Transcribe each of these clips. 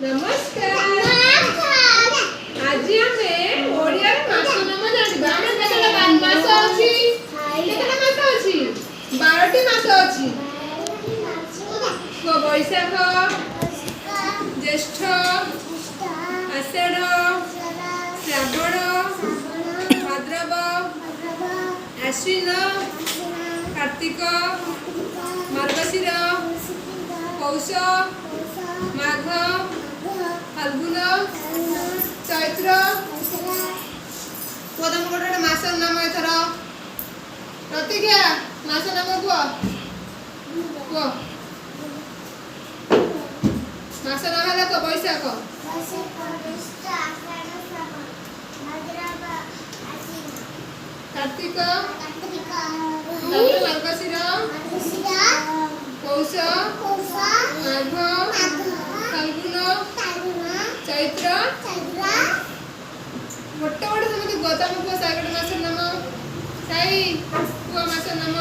नमस्कार आज आमे ओडिया मास नाम जानिबा आमे केतला मास अछि केतला मास अछि 12टी मास अछि को बैशाख ज्येष्ठ आषाढ़ श्रावण भाद्रव आश्विन कार्तिक मार्गशीर पौष माघ फाल्गुन चैत्र कोदम गोटे मास नाम एथर प्रतिज्ञा मास नाम कुह मास नाम है को बैशाख कार्तिक मार्गशीर पौष माघ फाल्गुन चैत्र गोटे गोटे समझ गौतम को सागट मास नाम साई कुआ मास नाम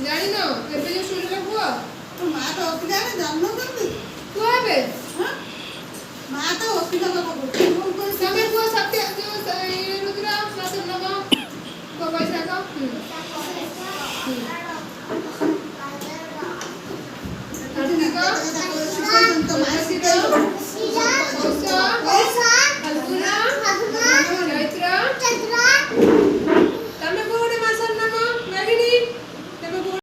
जानी न एबे जो सुन रे कुआ तो मां तो ओपिला रे जाननो करबी कुआ बे हां मां तो ओपिला को समय कुआ सत्य